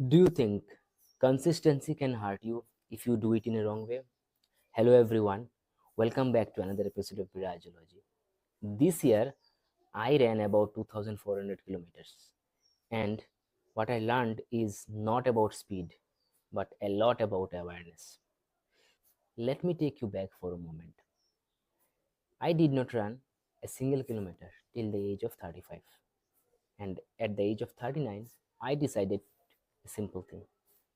Do you think consistency can hurt you if you do it in a wrong way? Hello everyone, welcome back to another episode of Birajology. This year, I ran about 2400 kilometers, and what I learned is not about speed, but a lot about awareness. Let me take you back for a moment. I did not run a single kilometer till the age of 35, and at the age of 39, I decided a simple thing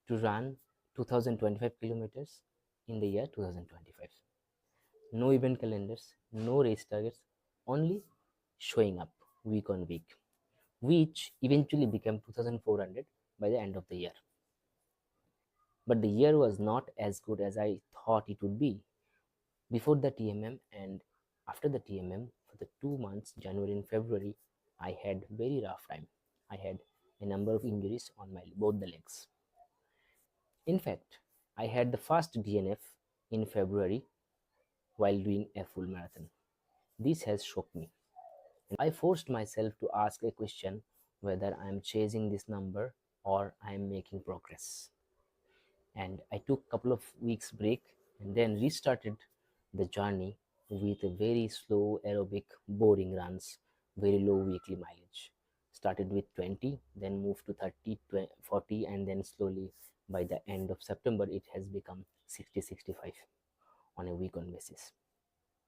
to run 2025 kilometers in the year 2025. No event calendars, no race targets, only showing up week on week, which eventually became 2400 by the end of the year. But the year was not as good as I thought it would be. Before the TMM and after the TMM, for the 2 months, January and February, I had very rough time. I had a number of injuries on my both the legs. In fact, I had the first DNF in February while doing a full marathon. This has shocked me, and I forced myself to ask a question whether I am chasing this number or I am making progress. And I took a couple of weeks break and then restarted the journey with a very slow aerobic boring runs, very low weekly mileage. Started with 20, then moved to 30, 20, 40, and then slowly by the end of September it has become 60, 65 on a week on basis.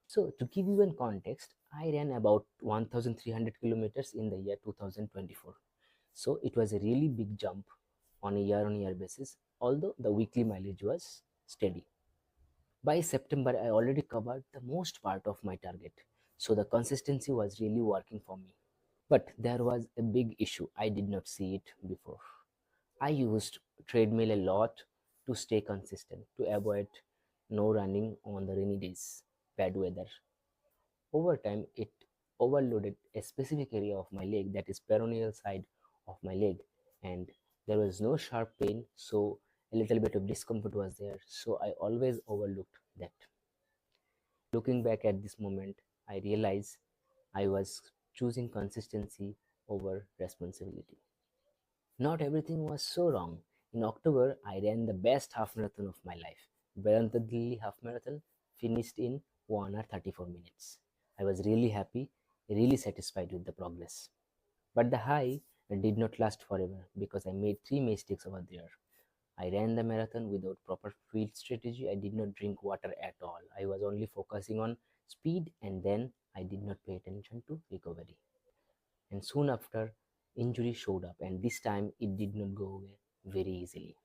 So to give you a context, I ran about 1300 kilometers in the year 2024. So it was a really big jump on a year basis, although the weekly mileage was steady. By September, I already covered the most part of my target. So the consistency was really working for me. But there was a big issue. I did not see it before. I used treadmill a lot to stay consistent, to avoid no running on the rainy days, bad weather. Over time, it overloaded a specific area of my leg, that is peroneal side of my leg, and there was no sharp pain, so a little bit of discomfort was there. So I always overlooked that. Looking back at this moment, I realized I was choosing consistency over responsibility. Not everything was so wrong. In October, I ran the best half marathon of my life. Vedanta Delhi half marathon finished in 1 hour 34 minutes. I was really happy, really satisfied with the progress. But the high did not last forever because I made three mistakes over there. I ran the marathon without proper field strategy. I did not drink water at all. I was only focusing on speed, and then I did not pay attention to recovery. And soon after, injury showed up, and this time it did not go away very easily.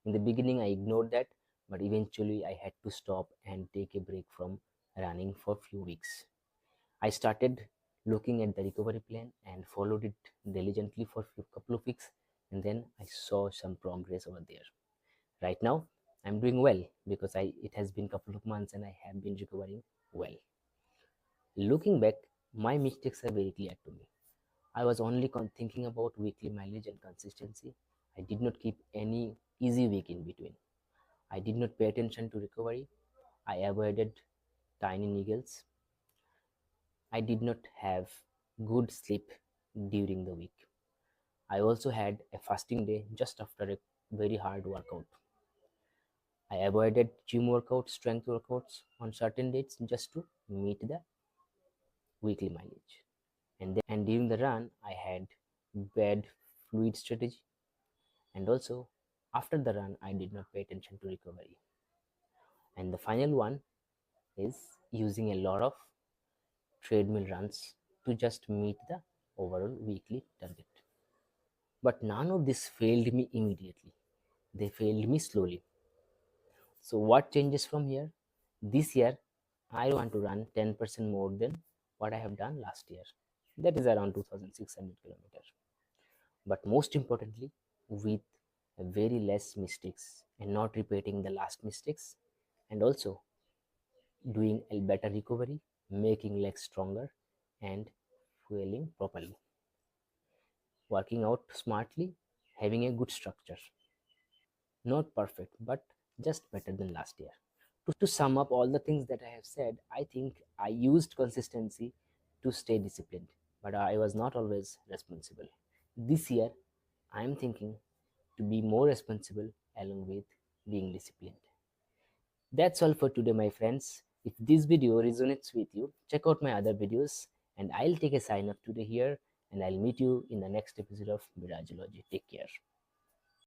In the beginning, I ignored that, but eventually I had to stop and take a break from running for a few weeks. I started looking at the recovery plan and followed it diligently for a couple of weeks, and then I saw some progress over there. Right now, I'm doing well because it has been a couple of months and I have been recovering well. Looking back, my mistakes are very clear to me. I was only thinking about weekly mileage and consistency. I did not keep any easy week in between. I did not pay attention to recovery. I avoided tiny niggles. I did not have good sleep during the week. I also had a fasting day just after a very hard workout. I avoided gym workouts, strength workouts on certain dates just to meet the weekly mileage. And during the run, I had bad fluid strategy, and also after the run, I did not pay attention to recovery. And the final one is using a lot of treadmill runs to just meet the overall weekly target. But none of this failed me immediately. They failed me slowly. So what changes from here? This year, I want to run 10% more than what I have done last year. That is around 2600 kilometers. But most importantly, with very less mistakes and not repeating the last mistakes, and also doing a better recovery, making legs stronger, and fueling properly, working out smartly, having a good structure. Not perfect, but just better than last year. To sum up all the things that I have said, I think I used consistency to stay disciplined, but I was not always responsible. This year, I am thinking to be more responsible along with being disciplined. That's all for today, my friends. If this video resonates with you, check out my other videos, and I'll take a sign off today here, and I'll meet you in the next episode of Birajology. Take care.